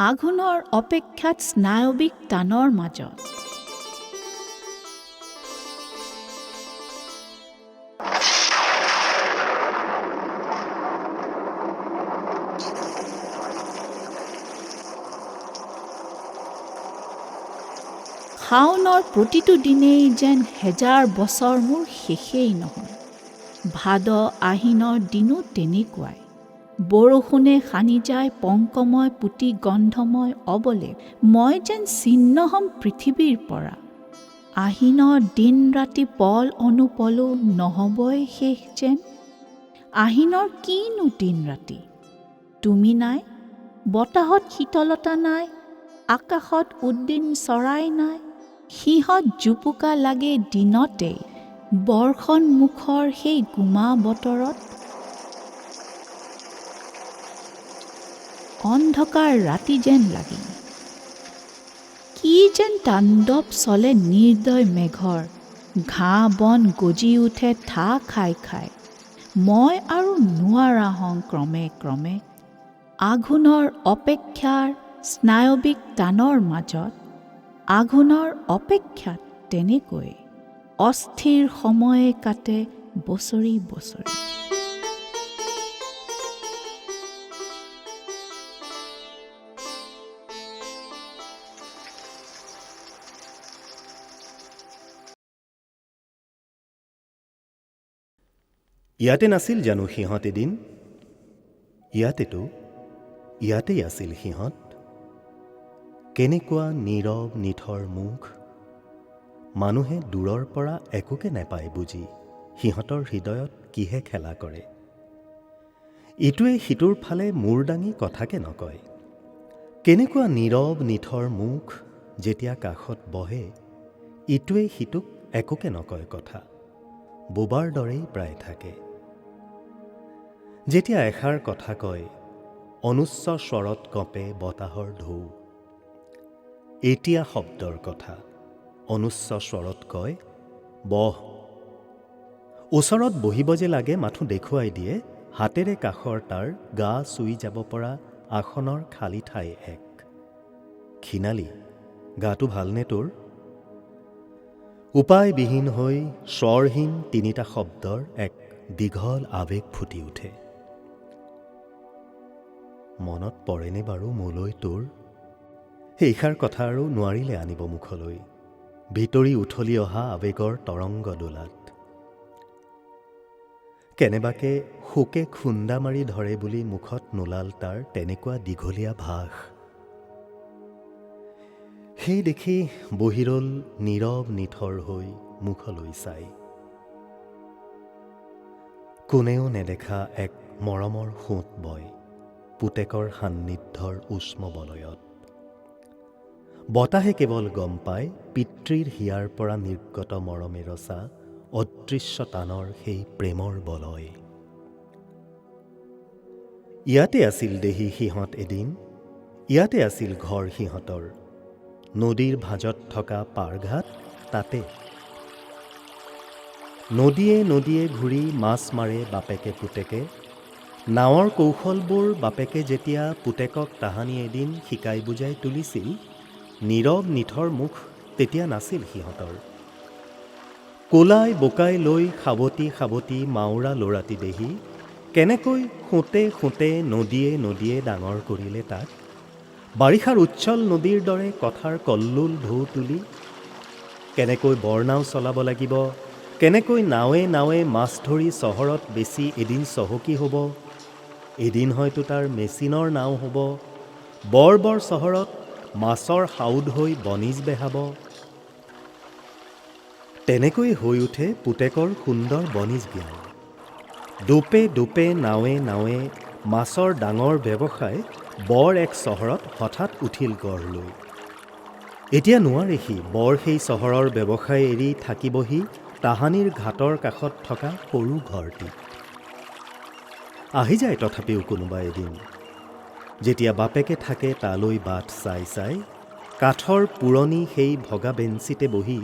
আঘোণৰ অপেক্ষাত স্নায়ৱিক টানৰ মাজত শাওনৰ প্ৰতিটো দিনেই যেন হেজাৰ বছৰ মোৰ শেষেই নহয়। ভাদ আহিনৰ দিনো তেনেকুৱাই। বৰষুণে সানি যায় পংকময় পুতি গন্ধময় অবলে। মই যেন ছিন্ন হ'ম পৃথিৱীৰ পৰা। আহিনৰ দিন ৰাতি পল অনুপলো নহ'বই শেষ যেন। আহিনৰ কিনো দিন ৰাতি? তুমি নাই, বতাহত শীতলতা নাই, আকাশত উদ্দিন চৰাই নাই। সিহঁত জুপুকা লাগে দিনতেই, বৰ্ষণ মুখৰ সেই গোমা বতৰত। অন্ধকাৰ ৰাতি যেন লাগে, কি যেন তাণ্ডৱ চলে নিৰ্দয় মেঘৰ। ঘাঁহ বন গজি উঠে ঠাহ খাই খাই। মই আৰু নোৱাৰা হওঁ ক্ৰমে ক্ৰমে। আঘোণৰ অপেক্ষাৰ স্নায়ৱিক টানৰ মাজত, আঘোণৰ অপেক্ষাত তেনেকৈ অস্থিৰ সময়ে কাটে বছৰি বছৰি। ইয়াতে নাছিল জানো সিহঁত এদিন? ইয়াতেই আছিল সিহঁত। কেনেকুৱা নীৰৱ নিথৰ মুখ। মানুহে দূৰৰ পৰা একোকে নেপায় বুজি সিহঁতৰ হৃদয়ত কিহে খেলা কৰে। ইটোৱে সিটোৰ ফালে মূৰ দাঙি কথাকে নকয়। কেনেকুৱা নীৰৱ নিথৰ মুখ। যেতিয়া কাষত বহে ইটোৱে সিটোক একোকে নকয় কথা। বোবাৰ দৰেই প্ৰায় থাকে। যেতিয়া এষাৰ কথা কয় অনুচ্চ স্বৰত কঁপে বতাহৰ ঢৌ। এতিয়া শব্দৰ কথা অনুচ্চ স্বৰত কয় বহ। ওচৰত বহিব যে লাগে মাথো দেখুৱাই দিয়ে হাতেৰে কাষৰ তাৰ গা চুই যাব পৰা আসনৰ খালী ঠাই এক। ক্ষীণালি, গাটো ভালনে তোৰ? উপায়বিহীন হৈ স্বৰহীন তিনিটা শব্দৰ এক দীঘল আৱেগ ফুটি উঠে। মনত পৰেনে বাৰু মোলৈ তোৰ? সেইষাৰ কথা আৰু নোৱাৰিলে আনিব মুখলৈ ভিতৰি উঠলি অহা আৱেগৰ তৰংগ দোলাত। কেনেবাকে শোকে খুন্দা মাৰি ধৰে বুলি মুখত নোলাল তাৰ তেনেকুৱা দীঘলীয়া ভাষ। সেই দেখি বহি ৰ'ল নীৰৱ নিথৰ হৈ মুখলৈ চাই। কোনেও নেদেখা এক মৰমৰ সোঁত বয় পুতেকৰ সান্নিধ্যৰ উষ্ম বলয়ত। বতাহে কেৱল গম পায় পিতৃৰ হিয়াৰ পৰা নিৰ্গত মৰমে ৰচা অদৃশ্য টানৰ সেই প্ৰেমৰ বলয়। ইয়াতে আছিল দেহি সিহঁত এদিন, ইয়াতে আছিল ঘৰ সিহঁতৰ। নদীৰ ভাঁজত থকা পাৰঘাট তাতে। নদীয়ে নদীয়ে ঘূৰি মাছ মাৰে বাপেকে পুতেকে। নাৱৰ কৌশলবোৰ বাপেকে যেতিয়া পুতেকক তাহানি এদিন শিকাই বুজাই তুলিছিল, নীৰৱ নিথৰ মুখ তেতিয়া নাছিল সিহঁতৰ। কোলাই বোকাই লৈ সাৱটি সাৱটি মাউৰা ল'ৰাটি দেহি কেনেকৈ সোঁতে সোঁতে নদীয়ে নদীয়ে ডাঙৰ কৰিলে তাক। বাৰিষাৰ উচ্ছল নদীৰ দৰে কথাৰ কল্লোল ঢৌ তুলি। কেনেকৈ বৰনাও চলাব লাগিব, কেনেকৈ নাৱে নাৱে মাছ ধৰি চহৰত বেছি এদিন চহকী হ'ব, এদিন হয়তো তাৰ মেচিনৰ নাও হ'ব। বৰ বৰ চহৰত মাছৰ হাউদ হৈ বনিজ বেহাব। তেনেকৈ হৈ উঠে পুতেকৰ সুন্দৰ বনিজ জ্ঞান। দোপে দোপে নাৱে নাৱে মাছৰ ডাঙৰ ব্যৱসায় বৰ এক চহৰত হঠাৎ উঠিল গঢ় লৈ। এতিয়া নোৱাৰে সি বৰ সেই চহৰৰ ব্যৱসায় এৰি থাকিবহি তাহানিৰ ঘাটৰ কাষত থকা সৰু ঘৰটিত। আহি যায় তথাপিও কোনোবা এদিন, যেতিয়া বাপেকে থাকে তালৈ বাট চাই চাই কাঠৰ পুৰণি সেই ভগা বেঞ্চিতে বহি।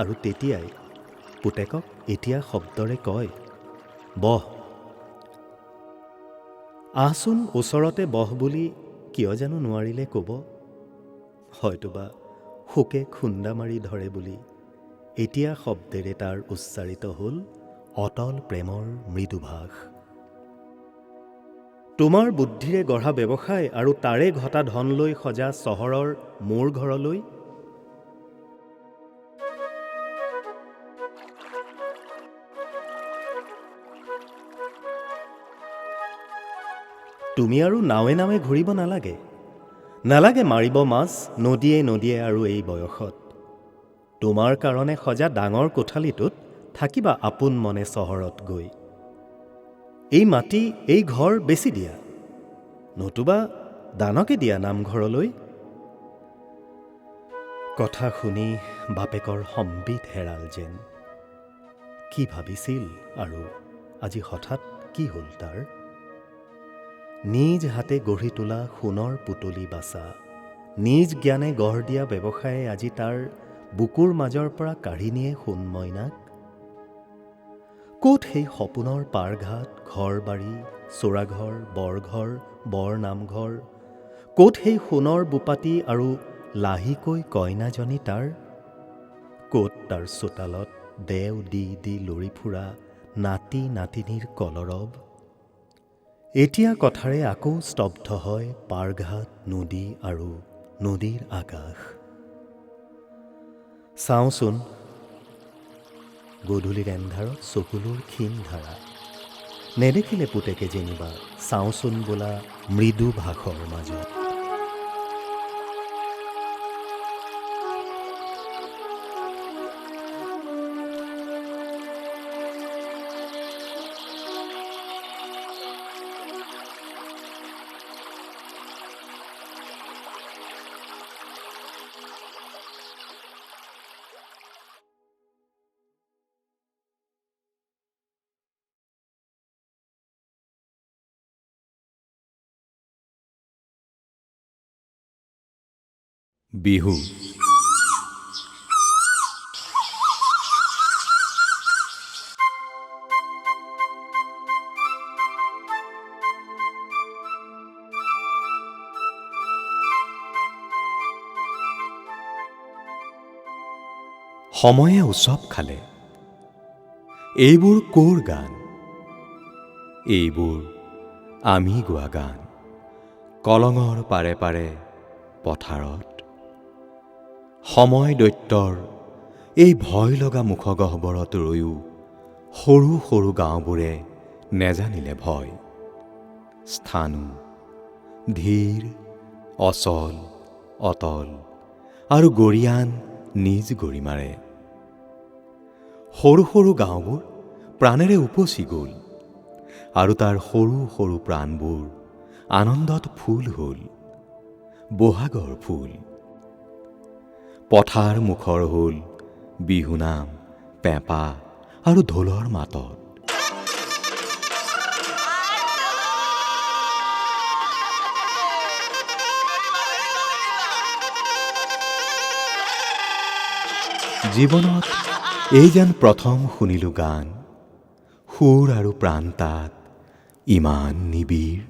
আৰু তেতিয়াই পুতেকক এতিয়া শব্দৰে কয় বহ। আহচোন ওচৰতে বহ বুলি কিয় জানো নোৱাৰিলে ক'ব। হয়তোবা শোকে খুন্দা মাৰি ধৰে বুলি এতিয়া শব্দেৰে তাৰ উচ্চাৰিত হ'ল অতল প্ৰেমৰ মৃদুভাস। তোমাৰ বুদ্ধিৰে গঢ়া ব্যৱসায় আৰু তাৰে ঘটা ধন লৈ সজা চহৰৰ মোৰ ঘৰলৈ তুমি আৰু নাৱে নাৱে ঘূৰিব নালাগে। নালাগে মাৰিব মাছ নদীয়ে নদীয়ে আৰু এই বয়সত। তোমাৰ কাৰণে সজা ডাঙৰ কোঠালিটোত থাকিবা আপোন মনে চহৰত গৈ। এই মাটি এই ঘৰ বেচি দিয়া, নতুবা দানকে দিয়া নামঘৰলৈ। কথা শুনি বাপেকৰ সম্বিত হেৰাল যেন। কি ভাবিছিল আৰু আজি হঠাৎ কি হ'ল তাৰ? নিজ হাতে গঢ়ি তোলা সোণৰ পুতলি বাচা, নিজ জ্ঞানে গঢ় দিয়া ব্যৱসায়ে আজি তাৰ বুকুৰ মাজৰ পৰা কাঢ়ি নিয়ে সোণ মইনাক। ক'ত সেই সপোনৰ পাৰঘাট, ঘৰ বাৰী, চোৰাঘৰ, বৰঘৰ, বৰ নামঘৰ? ক'ত সেই সোণৰ বোপাটি আৰু লাহিকৈ কইনাজনী তাৰ? ক'ত তাৰ চোতালত দেও দি দি লৰি ফুৰা নাতি নাতিনীৰ কলৰৱ? এতিয়া কথাৰে আকৌ স্তব্ধ হয় পাৰঘাট, নদী আৰু নদীৰ আকাশ। চাওঁচোন গধূলিৰ এন্ধাৰত চকুলোৰ ক্ষীণ ধাৰা, নেদেখিলে পুতেকে যেনিবা চাওঁচোন বোলা মৃদু ভাসৰ মাজত। বিহু। সময়ে উচপ খালে। এইবোৰ ক'ৰ গান? এইবোৰ আমি গোৱা গান। কলঙৰ পাৰে পাৰে পথাৰত সময় দৈত্যৰ এই ভয় লগা মুখগহ্বৰত ৰৈও সৰু সৰু গাঁওবোৰে নেজানিলে ভয়। স্থানো ধীৰ, অচল, অতল আৰু গৰিয়ান নিজ গৰিমাৰে। সৰু সৰু গাঁওবোৰ প্ৰাণেৰে উপচি গ'ল আৰু তাৰ সৰু সৰু প্ৰাণবোৰ আনন্দত ফুল হ'ল, বহাগৰ ফুল। পথাৰ মুখৰ হ'ল বিহুনাম, পেঁপা আৰু ঢোলৰ মাতত। জীৱনত এই যেন প্ৰথম শুনিলোঁ গান, সুৰ আৰু প্ৰাণ তাত ইমান নিবিড়।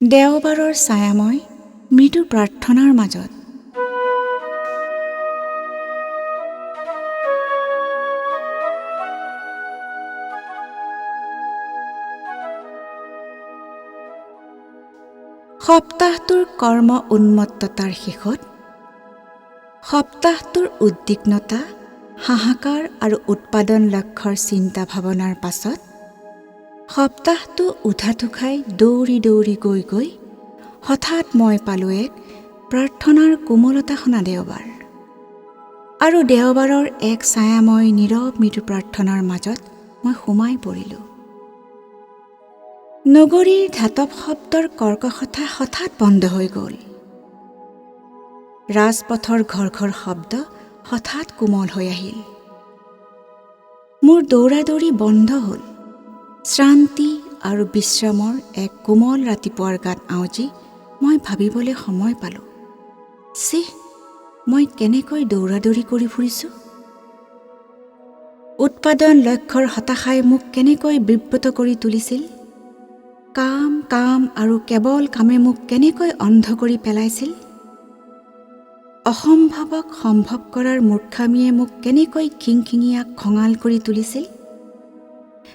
দেওবাৰৰ ছায়াময় মৃদু প্ৰাৰ্থনাৰ মাজত সপ্তাহটোৰ কৰ্ম উন্মত্ততাৰ শেষত, সপ্তাহটোৰ উদ্বিগ্নতা, হাহাকাৰ আৰু উৎপাদন লক্ষ্যৰ চিন্তা ভাৱনাৰ পাছত সপ্তাহটো উঠাটো খাই দৌৰি দৌৰি গৈ গৈ হঠাৎ মই পালোঁ এক প্ৰাৰ্থনাৰ কোমলতা সনা দেওবাৰ। আৰু দেওবাৰৰ এক ছায়াময় নীৰৱ মৃদু প্ৰাৰ্থনাৰ মাজত মই সোমাই পৰিলোঁ। নগৰীৰ ধাতৱ শব্দৰ কৰ্কশতা হঠাৎ বন্ধ হৈ গ'ল। ৰাজপথৰ ঘৰ ঘৰ শব্দ হঠাৎ কোমল হৈ আহিল। মোৰ দৌৰা দৌৰি বন্ধ হ'ল। শ্ৰান্তি আৰু বিশ্ৰামৰ এক কোমল ৰাতিপুৱাৰ গাত আউজি মই ভাবিবলৈ সময় পালোঁ, চিহ, মই কেনেকৈ দৌৰাদৌৰি কৰি ফুৰিছোঁ। উৎপাদন লক্ষ্যৰ হতাশাই মোক কেনেকৈ বিব্ৰত কৰি তুলিছিল। কাম কাম আৰু কেৱল কামে মোক কেনেকৈ অন্ধ কৰি পেলাইছিল। অসম্ভৱক সম্ভৱ কৰাৰ মূৰ্খামিয়ে মোক কেনেকৈ খিংখিঙীয়া খঙাল কৰি তুলিছিল।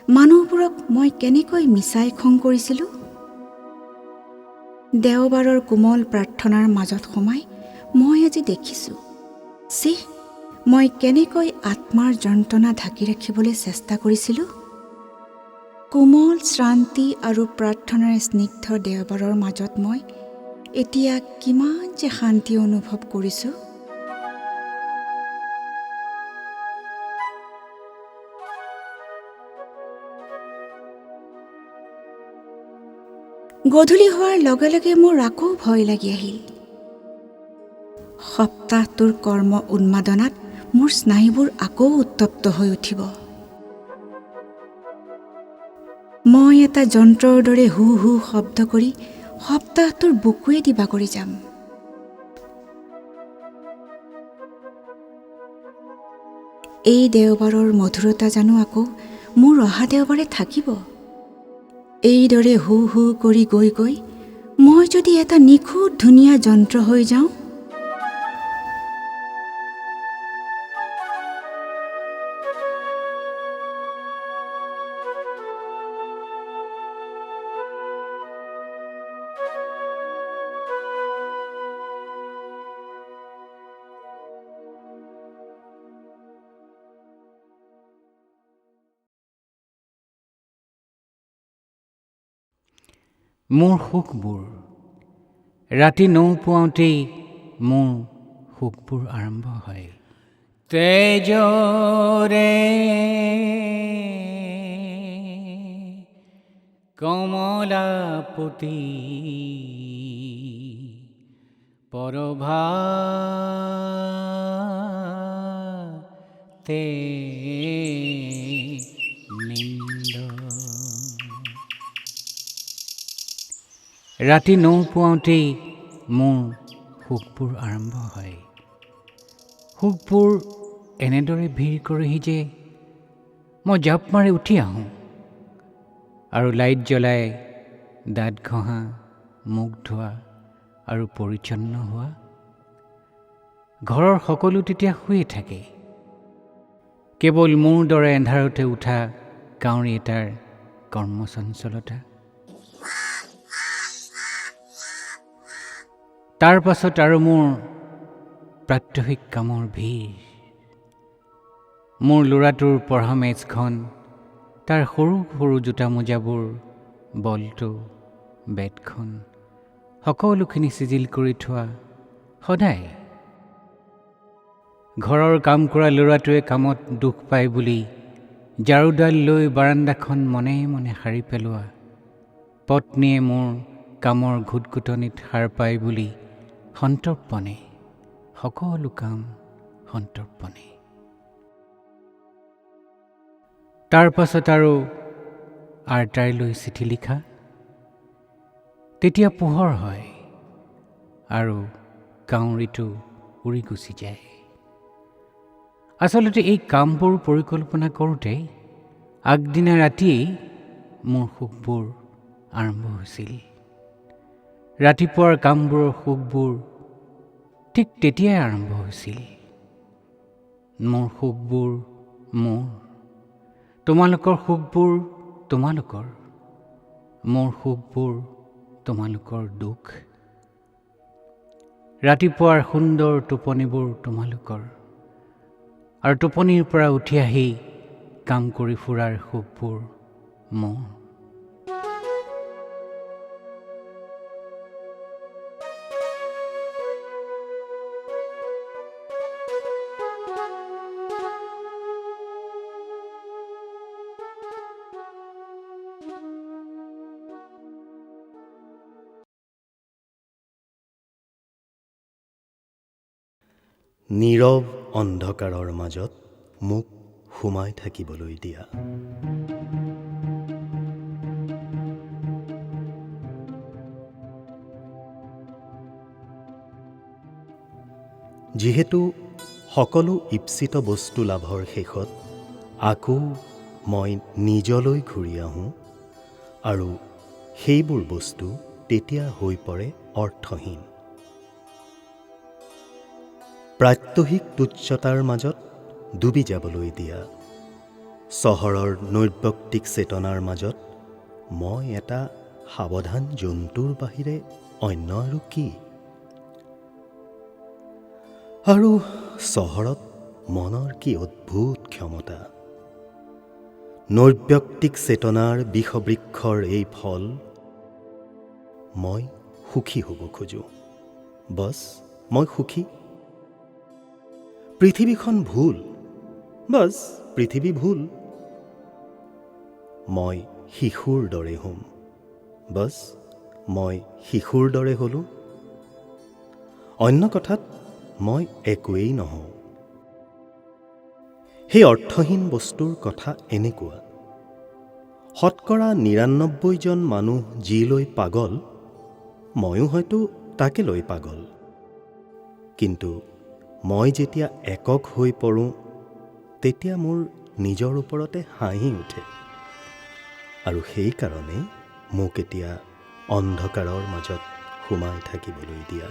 মানুহবোৰক মই কেনেকৈ মিছাই খং কৰিছিলোঁ। দেওবাৰৰ কোমল প্ৰাৰ্থনাৰ মাজত সোমাই মই আজি দেখিছোঁ, চিহ, মই কেনেকৈ আত্মাৰ যন্ত্ৰণা ঢাকি ৰাখিবলৈ চেষ্টা কৰিছিলোঁ। কোমল শ্ৰান্তি আৰু প্ৰাৰ্থনাৰ স্নিগ্ধ দেওবাৰৰ মাজত মই এতিয়া কিমান যে শান্তি অনুভৱ কৰিছোঁ। গধূলি হোৱাৰ লগে লগে মোৰ আকৌ ভয় লাগি আহিল। সপ্তাহটোৰ কৰ্ম উন্মাদনাত মোৰ স্নায়ুবোৰ আকৌ উত্তপ্ত হৈ উঠিব। মই এটা যন্ত্ৰৰ দৰে হু হু শব্দ কৰি সপ্তাহটোৰ বুকুৱেদি বাগৰি যাম। এই দেওবাৰৰ মধুৰতা জানো আকৌ মোৰ অহা দেওবাৰে থাকিব। এইদৰে হু হু কৰি গৈ গৈ মই যদি এটা নিখুঁত ধুনীয়া যন্ত্ৰ হৈ যাওঁ। মোৰ সুখবোৰ ৰাতি নৌপুৱাওঁতেই মোৰ সুখবোৰ আৰম্ভ হয়। তেজৰে কমলাপতি পৰভাতে নিন্দ। ৰাতি নৌপুৱাওঁতেই মোৰ সুখবোৰ আৰম্ভ হয়। সুখবোৰ এনেদৰে ভিৰ কৰেহি যে মই জাপ মাৰি উঠি আহোঁ আৰু লাইট জ্বলাই দাঁত ঘঁহা, মুখ ধোৱা আৰু পৰিচ্ছন্ন হোৱা। ঘৰৰ সকলো তেতিয়া শুয়ে থাকে। কেৱল মোৰ দৰে এন্ধাৰতে উঠা কাউৰী এটাৰ কৰ্মচঞ্চলতা। তাৰ পাছত আৰু মোৰ প্ৰাত্যহিক কামৰ ভিৰ। মোৰ ল'ৰাটোৰ পঢ়া মেজখন, তাৰ সৰু সৰু জোতা মোজাবোৰ, বলটো, বেটখন, সকলোখিনি চিজিল কৰি থোৱা সদায়। ঘৰৰ কাম কৰা ল'ৰাটোৱে কামত দুখ পায় বুলি ঝাৰুডাল লৈ বাৰাণ্ডাখন মনে মনে সাৰি পেলোৱা। পত্নীয়ে মোৰ কামৰ ঘুটঘুটনিত সাৰ পায় বুলি সন্তৰ্পণে সকলো কাম সন্তৰ্পণে। তাৰ পাছত আৰু আৰ্টাইলৈ চিঠি লিখা। তেতিয়া পোহৰ হয় আৰু কাউৰীটো উৰি গুচি যায়। আচলতে এই কামবোৰ পৰিকল্পনা কৰোঁতে আগদিনা ৰাতিয়েই মোৰ সুখবোৰ আৰম্ভ হৈছিল। ৰাতিপুৱাৰ কামবোৰৰ সুখবোৰ ঠিক তেতিয়াই আৰম্ভ হৈছিল। মোৰ সুখবোৰ মোৰ, তোমালোকৰ সুখবোৰ তোমালোকৰ, মোৰ সুখবোৰ তোমালোকৰ দুখ। ৰাতিপুৱাৰ সুন্দৰ টোপনিবোৰ তোমালোকৰ, আৰু টোপনিৰ পৰা উঠি আহি কাম কৰি ফুৰাৰ সুখবোৰ মোৰ। নীৰৱ অন্ধকাৰৰ মাজত মোক সোমাই থাকিবলৈ দিয়া। যিহেতু সকলো ঈপ্সিত বস্তু লাভৰ শেষত আকৌ মই নিজলৈ ঘূৰি আহোঁ আৰু সেইবোৰ বস্তু তেতিয়া হৈ পৰে অৰ্থহীন। প্ৰাত্যহিক তুচ্ছতাৰ মাজত ডুবি যাবলৈ দিয়া চহৰৰ নৈৰ্ব্যক্তিক চেতনাৰ মাজত মই এটা সাৱধান জন্তুৰ বাহিৰে অন্য আৰু কি? আৰু চহৰত মনৰ কি অদ্ভুত ক্ষমতা! নৈৰ্ব্যক্তিক চেতনাৰ বিষবৃক্ষৰ এই ফল। মই সুখী হ'ব খোজোঁ, বছ মই সুখী। পৃথিৱীখন ভুল, বছ পৃথিৱী ভুল। মই শিশুৰ দৰে হ'ম, বছ মই শিশুৰ দৰে হ'লোঁ। অন্য কথাত মই একোৱেই নহওঁ। সেই অৰ্থহীন বস্তুৰ কথা এনেকুৱা, শতকৰা ৯৯জন মানুহ যি লৈ পাগল, ময়ো হয়তো তাকে লৈ পাগল। কিন্তু মই যেতিয়া একক হৈ পৰোঁ, তেতিয়া মোৰ নিজৰ ওপৰতে হাঁহি উঠে। আৰু সেইকাৰণে মোক এতিয়া অন্ধকাৰৰ মাজত সোমাই থাকিবলৈ দিয়া।